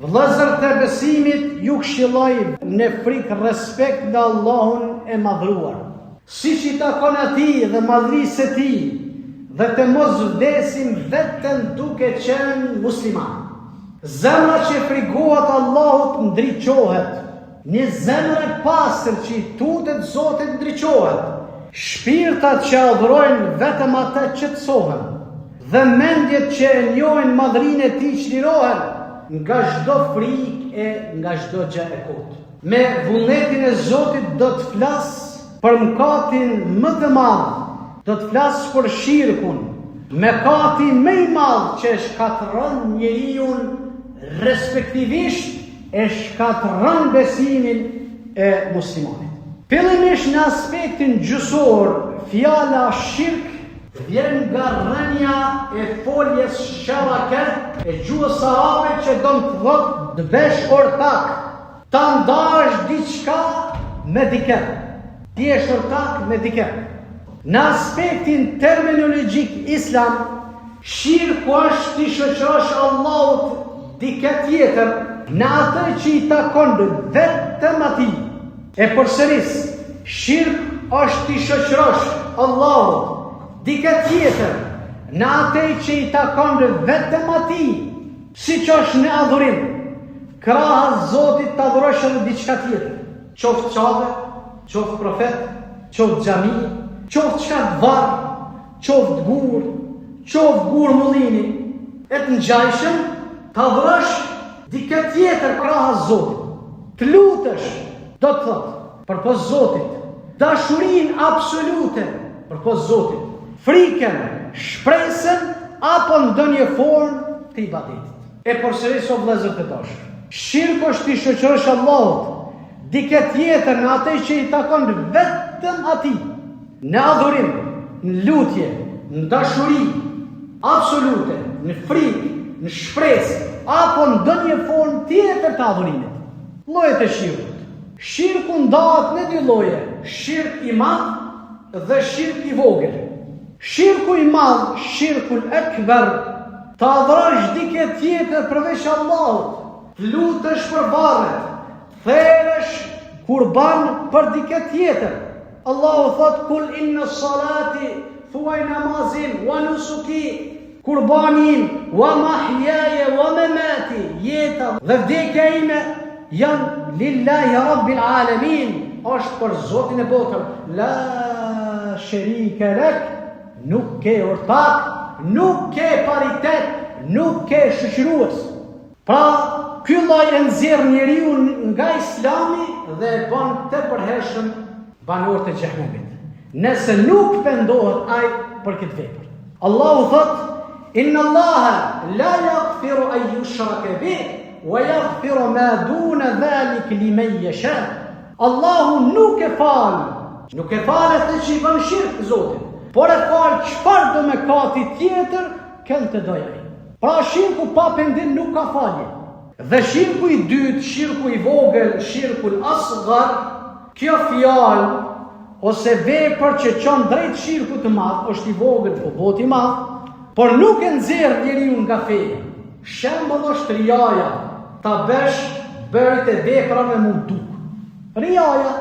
Vëllezër të besimit, ju këshilloj në frikë respekt nga Allahun e madhruar, siç i takon atij dhe madhrisë së tij, dhe të mos vdesim vetëm duke qenë musliman. Zemra që frigohet Allahut ndriçohet, një zemër e pastër që i tutet Zotit ndriçohet. Shpirtat që adhurojnë vetëm atë qetësohen, dhe mendjet që e njohin madhrinë e tij çlirohen nga çdo frikë e nga çdo gjë e kotë. Me vullnetin e Zotit do të flas për mëkatin më të madh, do të flas për shirkun, mëkati më i madh që shkatërron njeriu, respektivisht e shkatërron besimin e muslimanit. Fillimisht në aspektin gjysor, fjala shirk vjen nga rënja e foljes sharake e gjuhës arabe që do të thotë të bësh ortak, ta ndash diçka me dikë, ti je ortak me dikë. Në aspektin terminologjik islam, shirku është ti shoqërosh Allahut dikë tjetër në atë që i takon vetëm atij. E përsëris, shirk është ti shoqërosh Allahut dikë tjetër në atë që i takon vetëm atij, siç është në adhurim. Krahas Zotit të adhurosh edhe diçka tjetër, qoftë çave, qoftë profet, qoftë xhami, qoftë çka të varr, qoftë gur mullini, e të ngjajshëm të adhurosh dikë tjetër krahas Zotit. Të lutesh, do të thotë, përpos Zotit, dashurinë absolute përpos Zotit, frikën, shpresën apo ndonjë formë të ibadetit. E përsëris o vëllezër të dashur, shirku është ti shoqërosh Allahut dikë tjetër në atë që i takon vetëm atij, në adhurim, në lutje, në dashuri absolute, në frikë, në shpresë apo ndonjë formë tjetër të adhurimit. Llojet e shirkut. Shirku ndahet në dy lloje, shirk i madh dhe shirk i vogël. Shirku i madh, shirkul akbar, të adhurosh dikë tjetër përveç Allahut, të lutesh për varret, thërësh kurban për dikë tjetër. Allahu thot kul inna salati, thuaj namazin, wa nusuki, kurbanin, wa mahyaja, wa mamati, jeta dhe vdekja ime janë lillahi rabbil alamin, është për Zotin e botës. La sharika lak, nuk ke ortak, nuk ke paritet, nuk ke shoqërues. Pra, ky lloj e nxjerr njeriu nga Islami dhe e bën të përhershëm banor të xhenemit, nëse nuk pendohet ai për këtë vepër. Allahu thot: Inna Allaha la yaghfiru an yushraka bihi wa yaghfiru ma duna dhalika liman yasha. Allahu nuk e fal atë që i bën shirk Zotit, por e fal çfarë do mëkati tjetër kënd të dojë. Pra shirku pa pendim nuk ka falje. Dhe shirku i dytë, shirku i vogël, shirkul asghar, kjo fjalë ose vepër që çon drejt shirku të madh, është i vogël po bëhet i madh, por nuk e nxjerr njeriu nga feja. Shembull është riaja, ta bësh bërit e veprave mu duk. Riaja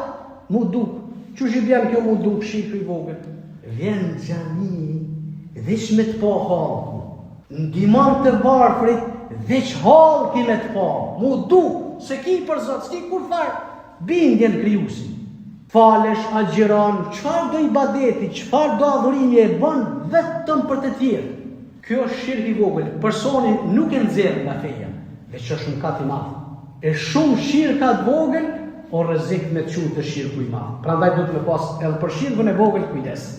mu duk. Çush i bën kjo mu duk shirku i vogël? Vjen xhami veç me të pa hallku, ndihmon të varfrit veç hallki me të pa, mu duk, se ki për Zot, s'ki kur fare bindjen krijuesit. Falesh, agjiron, çfarë do ibadeti, çfarë do adhurimi e bën vetëm për të tjerë. Kjo është shirk i vogël, personi nuk e nxjerr nga feja, veç është mëkat i madh. E shumë shirka të vogël, o rrezik me të quajtur shirku i madh. Prandaj duhet të pas edhe për shirkun e vogël kujdes.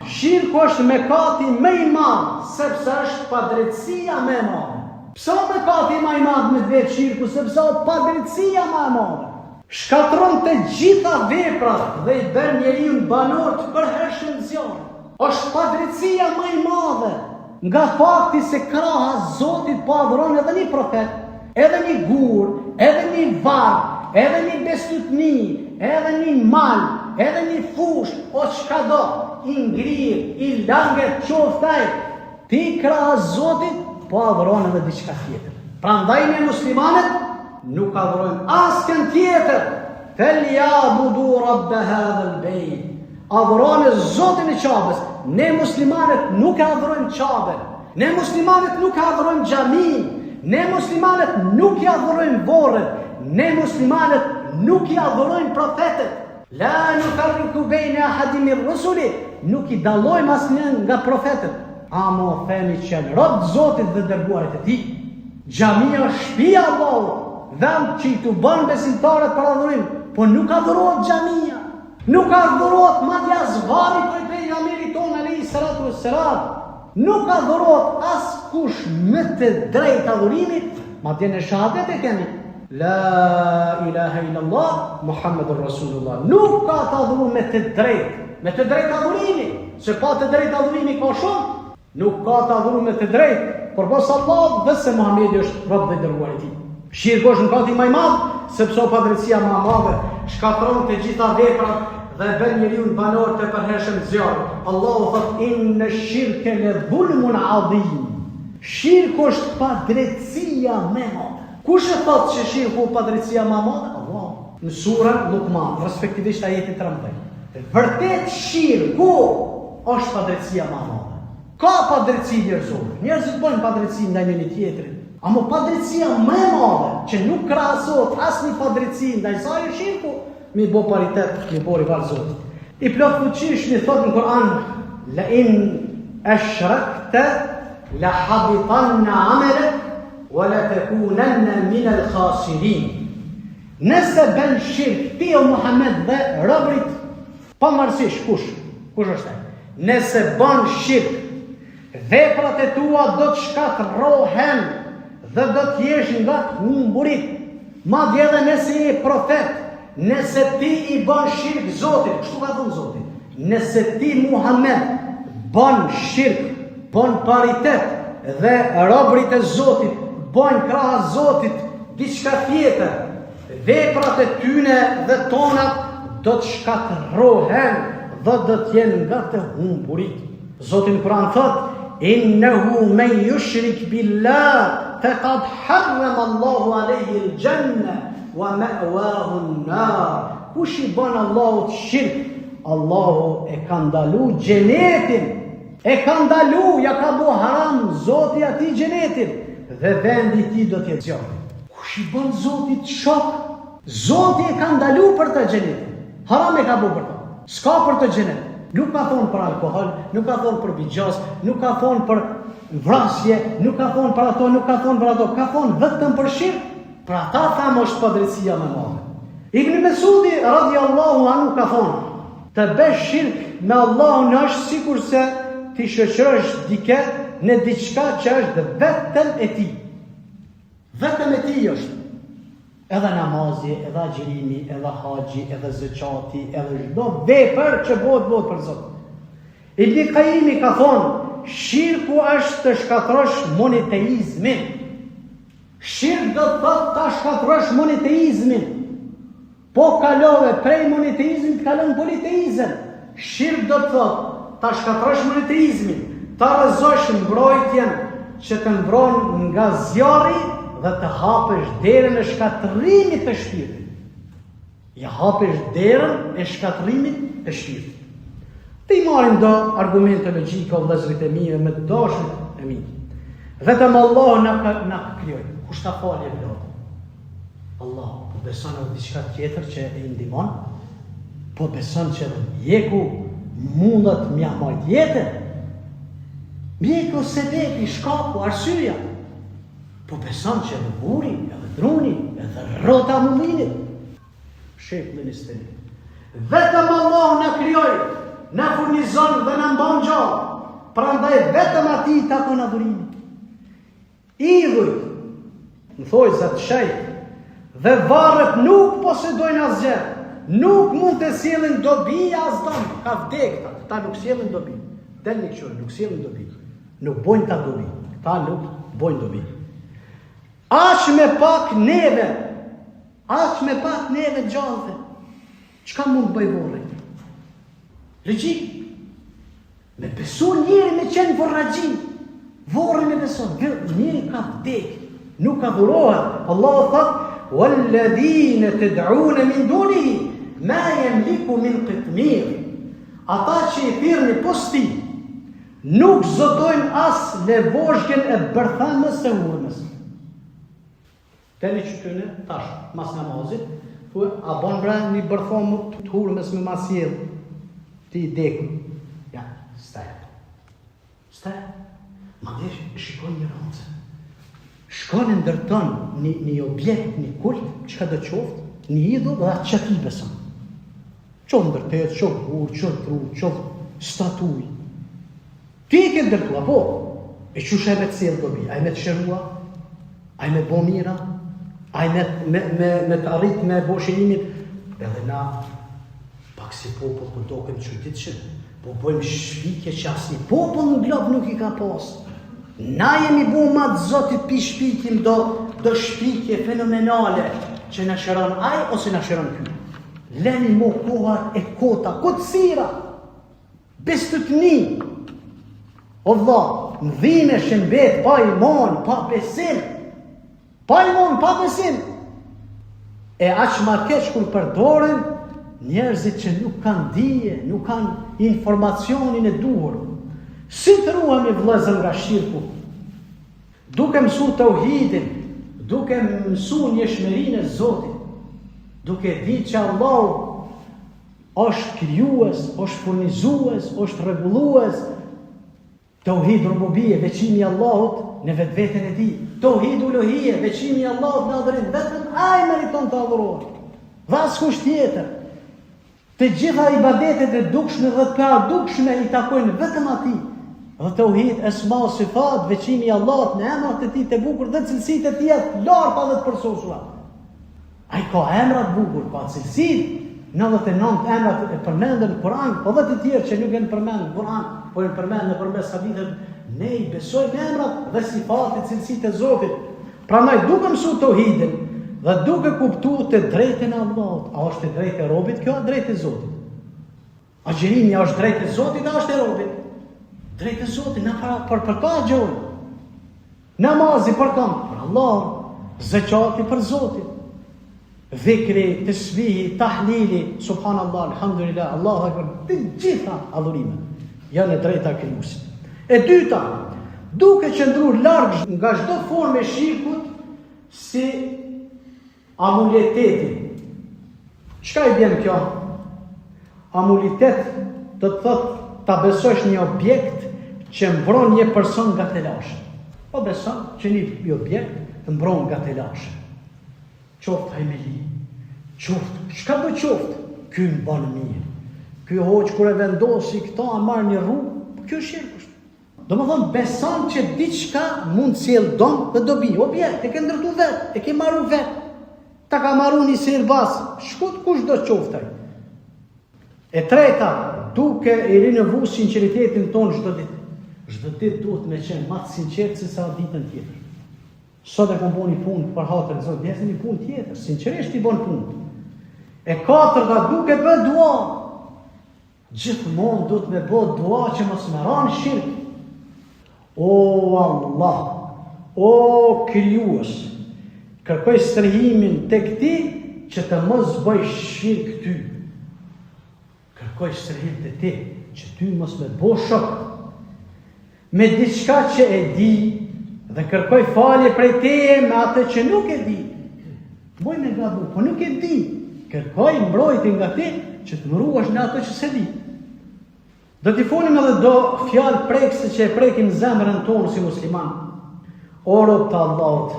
Shirku është mëkati më i madh, sepse është padrejtësia më e madhe. Pse mëkati më i madh me vetë shirku, sepse është padrejtësia më e madhe. Shkatron të gjitha veprat dhe i bën njeriu banor të përhershëm zjarr. Është padrejtësia më e madhe, nga fakti se krahas Zotit po adhuron edhe një profet, edhe një gur, edhe një varr, edhe një bestutni, edhe një mal, edhe një fush, o çka do, i ngrirë, i langet qoftaj, ti krahas Zotit po adhuron edhe diçka tjetër. Prandaj ne muslimanët nuk adhurojmë askën tjetër. Felyabudu rabba hadhal bayt. Adhurojmë Zotin e Qabës. Ne muslimanët nuk e adhurojmë Qabën. Ne muslimanët nuk e adhurojmë xhamin. Ne muslimanët nuk i adhurojmë vorret. Ne muslimanët nuk i adhurojmë profetët. La nufarriqu bejna ahadin min rusuli. Nuk i dallojmë asnjën nga profetët. Amo themi që janë robët Zotit dhe dërguarit e tij. Xhamia është shtëpia e Allahut, vend që i të bën besimtarët për adhurim, po nuk adhurohet xhamia. Nuk adhurohet madje as varri për pejgamberin tonë alayhi salatu wassalam. Nuk adhurohet askush me të drejtë adhurimit, madje në shahadet e kemi. La ilaha illallah Muhammedur Rasulullah. Nuk ka të adhuruar me të drejtë adhurimi, se pa të drejtë adhurimi ka shumë. Nuk ka të adhuruar me të drejtë, përpos Allah dhe se Muhamedi është rob dhe dërguar i tij. Shirku është mëkati më i madh, sepse o padrejtia më e madhe shkatron të gjitha veprat dhe bën njeriu banor të përhershëm zjarr. Allahu thot inna shirke le dhulmun adhim. Shirku është padrejtia më e madhe. Kush e thot që shirku padrejtia më e madhe? Allah. Në surën Luqman, respektivisht ajeti 13. Vërtet shirku është padrejtia më e madhe. Ka padrejti njerëzore. Njerëzit bojnë padrejti ndaj njëri tjetrit. Amo padrejtia më e madhe që nuk krahasohet asnjë padrejti ndaj saj është shirku, mi bo paritet, mi bo rival Zotit. I plot fuqish mi thot në Kur'an, la in ashrakta la habitanna amalak wa la takunanna min al khasirin. Nëse bën shirk ti o Muhammed dhe robrit, pavarësisht kush është ai. Nëse bën shirk, veprat e tua do të shkatërrohen dhe do të jesh nga humburit. Madje edhe nëse je profet, nëse ti i bën shirk Zotit, kështu ka thënë Zoti. Nëse ti Muhammed bën shirk, bën paritet dhe robrit e Zotit bën krahas Zotit diçka tjetër, veprat e tyne dhe tonat do të shkatërrohen dhe do të jenë nga të humburit. Zoti në Kur'an thot: "Innahu man yushrik billah faqad harrama Allahu alayhi al-janna wa ma'wahu an-nar." Kush i bën Allahut shirk, Allahu e ka ndalu xhenetin. E ka ndalu, ja ka bu haram Zoti atij xhenetin dhe vendi i tij do të jetë zjarri. Kush i bën Zotit shok, Zoti e ka ndalu për të xhenetin. Haram e ka bu për ta. S'ka për të xhenet. Nuk ka thonë për alkohol, nuk ka thonë për bigjas, nuk ka thonë për vrasje, nuk ka thonë për ato, nuk ka thonë për ato, ka thonë vetëm për shirk. Për ata thamë është padrejtia më e madhe. Ibn Mesudi radhiyallahu anhu ka thonë: të bësh shirk me Allahun është sikur se ti shoqërosh dikë në diçka që është vetëm e tij. Vetëm e tij është. Edhe namazi, edhe agjërimi, edhe haxhi, edhe zeqati, edhe çdo vepër që bëhet për Zot. Ibn Qayyim ka thonë, shirku është të shkatërrosh monoteizmin. Shirk do të thotë ta shkatërrosh monoteizmin. Po kalove prej monoteizmit kalon politeizëm. Shirk do të thotë ta shkatërrosh monoteizmin, ta rrezosh mbrojtjen që të mbron nga zjarri dhe të hapësh derën e shkatërimit të shpirtit. Ja hapësh derën e shkatërimit të shpirtit. Të i marim do argumente logjike o vëllezërit e mi me dashur e mi. Vetëm Allah na krijoi. Kush ta falje vlot? Allah, po beson në diçka tjetër që e ndihmon? Po beson që mjeku mundet m'ia marrë jetën? Mjeku sebepi, shkaku, arsyeja. Po beson që edhe buri, edhe druni, edhe rrota mullinit. Shekullin islami. Vetëm Allah na krijoi, na furnizon dhe na mban gjallë. Prandaj vetëm atij takon adhurimi. Idhujt, në thojza të shejt, dhe varret nuk posedojnë asgjë. Nuk mund të sjellin dobi asdom, ka vdekta, ta nuk sjellin dobi. Delni kështu, nuk sjellin dobi. Nuk bojnë ta dobi. Ta nuk bojnë dobi. Aq me pak neve gjallëve. Çka mund bëj vorri? Logjik. Me besu njëri me qenë vorraxhi. Vorri me beson, njëri ka vdek, nuk ka dhurohet. Allah thot: "Walladhina tad'una min dunihi ma yamliku min qitmir." Ata që i thirrni posti nuk zotojnë as levozhjen e bërthamës së hurmës. Tani që të në tash, mas namazit, a bon bra një bërthamë të hurmës me masjel, ti i deku. Ja, staj. Ma dhe shikon një rëndë. Shkon e ndërton një objekt, një kult, që ka dhe qoftë, një idhull dhe atë që ti beson. Qoftë ndërtet, qoftë hur, qoftë tru, qoftë statuj. Ti i ke ndërtua, po, e qush e me të selë dobi, a i me të shërua, a i me bo mira, a i me të arrit me bo shënimit, edhe na, pak si popull për doken që ditë që, po bojmë shpikje që asë një popull në globë nuk i ka posë. Na jemi bu ma të zotit pi shpikim do shpikje fenomenale që në shëron aj ose në shëron kjo. Leni mo kohar e kota, kotësira, bestutni. O vla, në dhime shëmbet pa iman, pa besim. Pa iman, pa besim. E aq ma keq kur përdoren njerëzit që nuk kanë dije, nuk kanë informacionin e duhur. Si të ruhemi vëllezër nga shirku? Duke mësu të uhidin, duke mësu njëshmërinë e Zotit, duke ditë që Allah është krijues, është furnizues, është rregullues, tauhid rububie, veçimi i Allahut në vetveten e tij. Tauhid uluhie, veçimi i Allahut në adhurim, vetëm ai meriton të adhurohet. Dhe askush tjetër. Të gjitha ibadetet e dukshme dhe të padukshme i takojnë vetëm atij. Dhe tauhid esma o sifat, veçimi i Allahut në emrat e tij të bukur dhe cilësitë e tij të larta dhe të përsosura. Ai ka emra të bukur, ka cilësi. 99 emrat e përmendën në Kur'an, po dhe të tjerë që nuk e në përmendën në Kur'an, po e në përmendën në përmes hadithet, ne i besojmë emrat dhe sifatit, cilësitë e Zotit. Prandaj duke mësu tauhidin dhe duke kuptu të drejtën e Allahut, a është e drejtë e robit, kjo është drejtë e Zotit. Agjerimi është drejtë e Zotit, a është e robit. Drejtë e Zotit, na për ka gjojnë. Namazi për kam, për Allah, zeqati për Zotit. Dhikri, tesbihi, tahlili, subhanallah, alhamdulillah, Allahu akbar, të gjitha adhurime janë e drejta krijuesit. E dyta, duke qëndruar larg nga çdo formë e shirkut si amuleteti. Çka i bën kjo? Amuletet do të thotë ta besosh një objekt që mbron një person nga telashe. Po beson që një objekt të mbron nga telashe. Qoftë hajmeli, qoftë, çka do qoftë, ky më bën mirë. Ky hoç kur e vendosi këta a marr një rrugë, kjo është shirku. Domethënë beson që diçka mund të sjellë dom dhe dobi. Objekt e ke ndërtu vet, e ke marrë vet. Ta ka marrë një sirbas, shkut kush do qoftë. E treta, duke i rinovu sinqeritetin tonë çdo ditë. Çdo ditë duhet me qenë më të sinqert se sa ditën tjetër. Sot e kom bo një punë për hatër, zot, njëse një punë tjetër, sinqerisht i bon punë. E katërta, duke bë dua, gjithmonë du të me bë dua që mos më ranë shirk. O Allah, o krijues, kërkoj strehimin të këti që të mos bëj shirk ty. Kërkoj strehim të ti që ty mos me bo shok. Me diçka që e di, dhe kërkoj falje prej teje me atë që nuk e di. Boj me gabu, po nuk e di. Kërkoj mbrojtje nga ti që të mruash në atë që se di. Do t'i folim edhe do fjalë prekse që e prekim zemrën tonë si musliman. O rob të Allahut,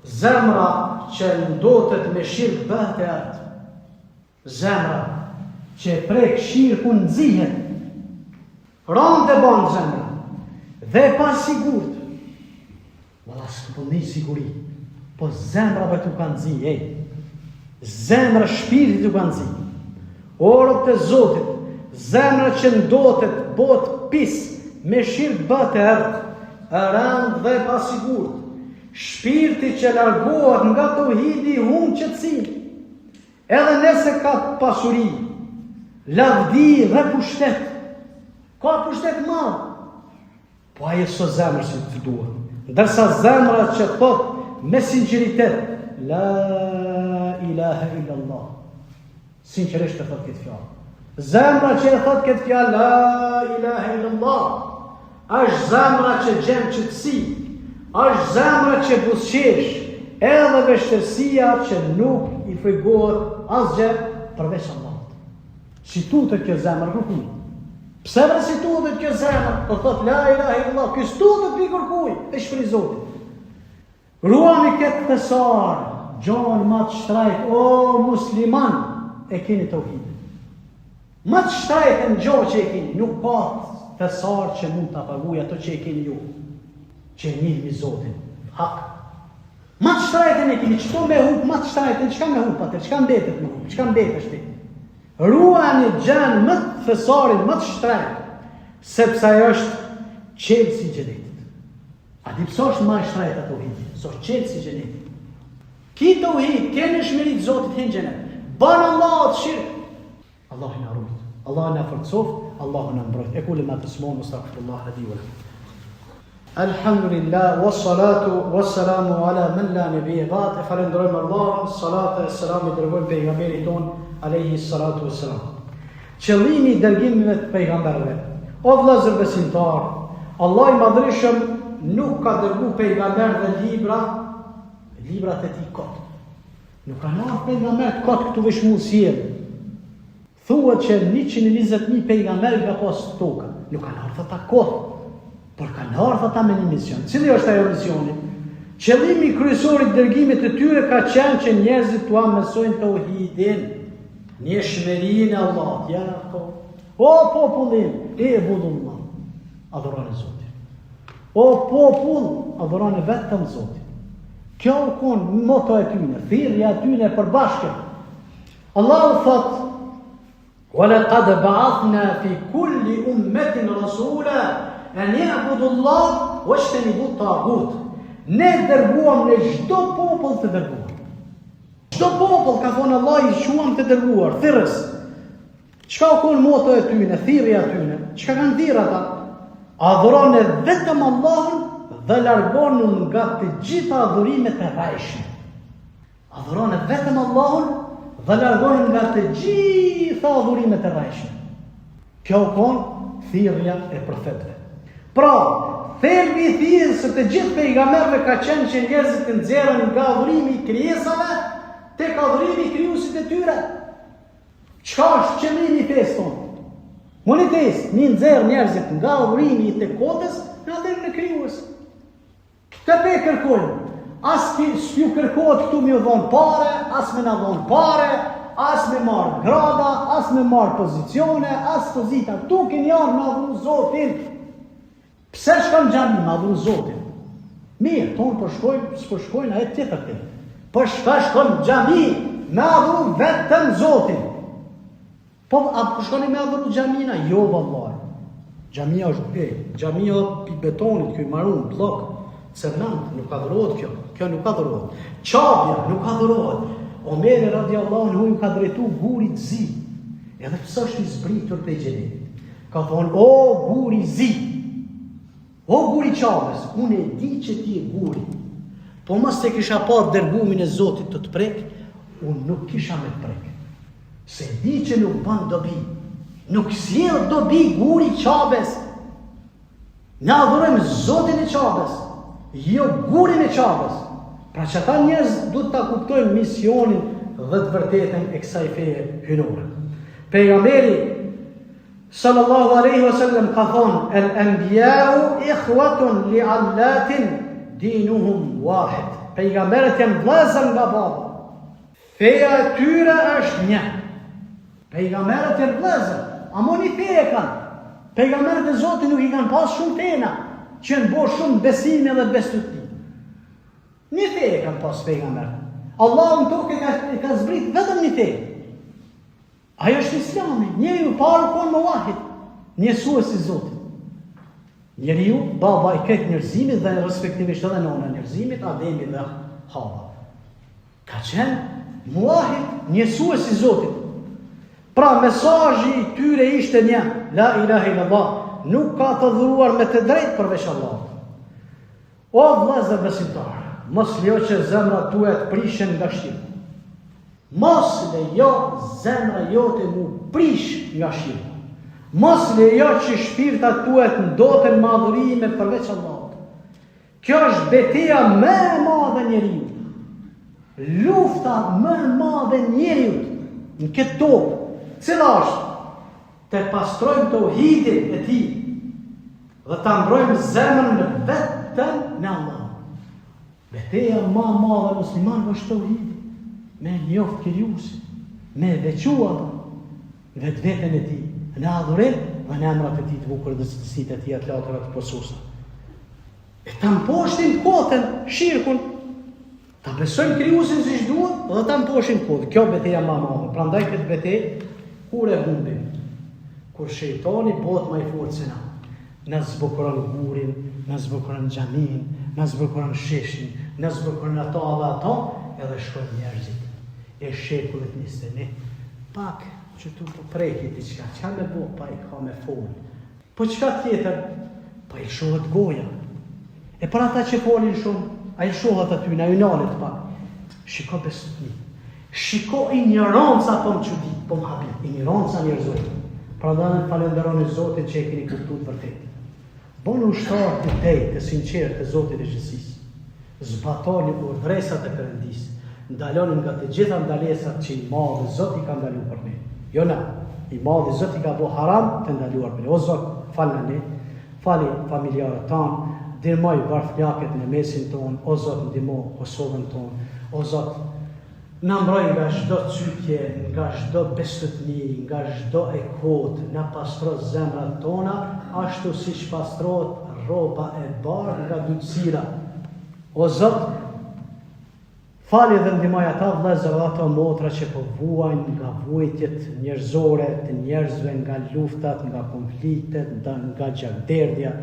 zemra që ndotet me shirk bëhet e artë. Zemra që e prek shirku nxihet. Rande banë zemra dhe pa sigurt. Valla s'po një siguri, po zemrave t'u kanë zi, zemra shpirtit t'u kanë zi. O rob të Zotit, zemra që ndotet, bot pis, me shirk bët e ert, e rënd dhe pa sigurt. Shpirti që largohet nga tauhidi humbë qetësinë. Edhe nëse ka pasuri, lavdi dhe pushtet, ka pushtet madh, po ajo s'o zemrë si të duhet. Ndërsa zemra që thot me sinqeritet, La ilaha illallah. Sinqerisht të thot këtë fjallë. Zemra që e thot këtë fjallë, la ilaha illallah, është zemra që gjenë qëtësi, është zemra që busqesh, edhe vështërsia që nuk i frigohet asgjë përveç Allahut. Si tutet kjo zemër kërkuj. Pse vë si tutet kjo zemër? Po thot la ilaha illallah, ky tutet pi kërkuj, e shpëri Zotit. Ruani këtë thesar, gjonë ma të shtrajt, o musliman, e keni të uhidin. Ma të shtrajt e në gjohë që e keni, nuk ka thesar që mund të paguj ato që e keni ju, që e njihmi Zotin, hak. Ma të shtrajt e ne keni, qëto me hup, ma të shtrajt e, qëka me hup atër, qëka mbetet me hup, qëka mbetet shti. Ruani gjenë më të thesarin, më të shtrajt, sepse ajo është qelësi i xhenetit. A di pëso është ma shtrajt ato uhidin, so është qelësi i xhenetit. Ki të uhid, kene shmerit Zotit hinë xhenet. Banë Allah të shirë. Allah në arrujt, Allah në forcoft, Allah në mbrojt. E kule ma të smonë, astaghfirullah, hadi u lëmë. Alhamdulillah, wassalatu, wassalamu ala men la nebije gat. E falendrojmë Allah, salatu e salami dërgojmë pejgamberi ton, alayhi salatu e salam. Qëllimi i dërgimeve të pejgamberve, o vëllezër besimtar, Allah i madhrishëm nuk ka dërgu pejgamber dhe librat e tij kot. Nuk ka nërë pejgamber kot këtu vesh mund sjellë. Thuhet që 120.000 pejgamber ka pas toka. Nuk ka nërë ta kot, por ka nërë ta me një mision. Cili është ajo misioni? Qëllimi kryesor i dërgimit të tyre ka qenë që njerëzit tua mësojnë tauhidin, njëshmërinë e Allahut. Ja, o popullin, e budullah, adhuroni Zotin. O popull, adhuroni vetëm Zotin. Kjo u konë moto e tyne, thirrja e tyne për bashkët. Allahu thot, وَلَقَدْ بَعَثْنَا فِي كُلِّ أُمَّةٍ رَسُولًا أَنِ اعْبُدُوا اللَّهَ وَاجْتَنِبُوا الطَّاغُوتَ. Ne dërguam në çdo popull të dërguar. Çdo popull ka thonë Allah i shuam të dërguar, thirrës. Çka u konë moto e tyne, thirrja e tyne? Çka kanë thirrë ata? Adhuroni vetëm Allahun dhe largonu nga të gjitha adhurimet e rrajshme. Adhuroni vetëm Allahun dhe largonu nga të gjitha adhurimet e rrajshme. Kjo konë thirrja e profetëve. Pra, thelbi i thirrjes së të gjithë pejgamberëve ka qenë që njerëzit të nxjerrën nga adhurimi i krijesave tek adhurimi i krijuesit të tyre. Çka është qëllimi i fesë tonë? Monitesë, një nxjerr njerëzit nga adhurimi i të kotës në adhurimin e krijues. Këtë pe kërkojnë. As s'ju kërkohet këtu me dhonë pare, as me na dhonë pare, as me marë grada, as me marë pozicione, as pozita. Tu keni janë me adhuru Zotin. Pse shkon xhami me adhuru Zotin? Mirë, tonë po shkojnë ajet tjetër të. Po shkon xhami me adhuru vetëm Zotin. Po shkoni me adhuru xhamina? Jo, vallaj. Xhamia është pe, xhamia i betonit, ky marun, blok. Cement, nuk adhurohet kjo nuk adhurohet. Qabja nuk adhurohet. Omeri radiallahu anhu ka drejtu gurit zi. Edhe pse është i zbritur te xhenetit. Ka thonë, o guri zi, o guri qabës, unë e di që ti e guri. Po mos te kisha pa dërgumin e Zotit të prek, unë nuk kisha me të prek. Se di që nuk bën dobi. Nuk sjell dobi guri qabës. Ne adhurojmë Zotin e qabës. Jo gurin e qabës. Pra që ta njerëz du të kuptojnë misionin dhe të vërtetën e kësaj feje hynore. Pejgamberi sallallahu alaihi wasallam ka thonë, el anbiya'u ikhwatun li allatin dinuhum wahid. Pejgamberët janë vëllezër nga baba. Feja e tyre është një. Pejgamberët janë vëllezër, amo një feje kanë. Pejgamberët e Zotit nuk i kanë pas shumë fena, që në bo shumë besime dhe bestuti. Një feje kanë pas pejgamber. Allah në toke ka zbrit vetëm një feje. Ajo është islami. Njeri ju parë konë më wahid. Njësues i Zotit. Njeri ju baba i këtë njerëzimit dhe respektivisht edhe nona njerëzimit, Ademi dhe Hava. Ka qenë më wahid, njësues i Zotit. Pra mesazhi i tyre ishte një, la ilaha illallah. Nuk ka të dhuruar me të drejtë përveç Allahut. O vëllezër besimtar, mos lejo që zemra tua të prishen nga shirku. Mos lejo zemra jote mu prish nga shirku. Mos lejo që shpirtat tua të ndoten madhurime përveç Allahut. Kjo është betejë më e madhe njeriu. Lufta më e madhe njeriu në këtë tokë, cila është të pastrojmë tauhidin e tij dhe ta mbrojmë zemrën vetëm në Allah. Betejë më e madhe muslimanëve është tauhidi, me njoft Krijuesin, me veçua vetveten e tij, në adhurim dhe në emrat e tij të bukur dhe cilësitë e tij të larta të posuesa. E ta mposhtin kotën, shirkun, ta besojmë Krijuesin siç duhet dhe ta mposhtin kotën. Kjo betejë më e madhe. Prandaj këtë betejë kur e humbim, kur shejtani bëhet më i fortë se na. Na zbukuron gurin, na zbukuron xhamin, na zbukuron sheshin, na zbukuron ato dhe ato, edhe shkojnë njerëzit e shekullit 21. Pak që tu po preki diçka, çka me bo, pa i ka me fol. Po çka tjetër? Pa i shohet goja. E për ata që folin shumë, a i shohet aty, na i nalet pak. Shiko besutni. Shiko ignoranca po më çudi, po më habi. Ignoranca njerëzore. Pra da në falenderoni Zotin që e keni kuptuar vërtet. Boni ushtar të drejtë, të sinqert të Zotit e gjithësisë. Zbatoni urdhresat e Perëndisë. Ndaloni nga të gjitha ndalesat që i madhi Zoti ka ndaluar për ne. Jo na, i madhi Zoti ka bëu haram të ndaluar për ne. O Zot, falna ne, fali familjarët tanë, ndihmoj varfënjakët në mesin tonë, o Zot ndihmo Kosovën tonë, o Zot na mbroj nga çdo çytje, nga çdo besutni, nga çdo e kotë, na pastro zemrat tona, ashtu siç pastrohet rroba e bardhë nga dytësira. O Zot, fali dhe ndihmoj ata vëllezër dhe ato motra që po vuajnë nga vujtjet njerëzore të njerëzve, nga luftat, nga konfliktet, nga gjakderdhja.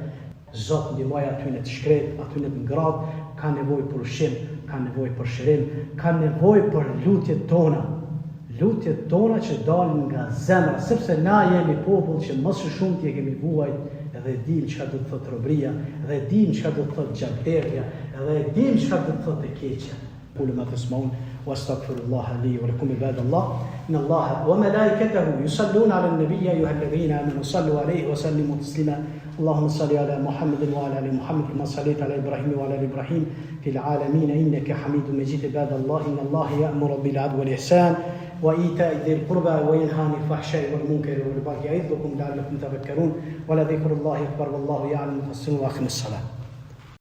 Zot ndihmoj aty në të shkret, aty në të ngrat, ka nevojë për ushqim, ka nevojë për shërim, ka nevojë për lutjet tona që dalin nga zemra, sepse na jemi popull që më së shumti e kemi vuajt edhe dim çka do të thotë robëria, edhe dim çka do të thotë gjakderdhja, edhe dim çka do të thotë e keqja. قولوا ما تسمعون واستغفر الله لي ولكم عباد الله ان الله وملائكته يصلون على النبي يا ايها الذين امنوا صلوا عليه وسلموا تسليما اللهم صل على محمد وعلى ال محمد كما صليت على ابراهيم وعلى ال ابراهيم في العالمين انك حميد مجيد عباد الله ان الله يامر بالعدل والاحسان وايتاء ذي القربى وينهى عن الفحشاء والمنكر والبغي يعظكم لعلكم تذكرون ولذكر الله اكبر والله يعلم ما تصنعون واقم الصلاه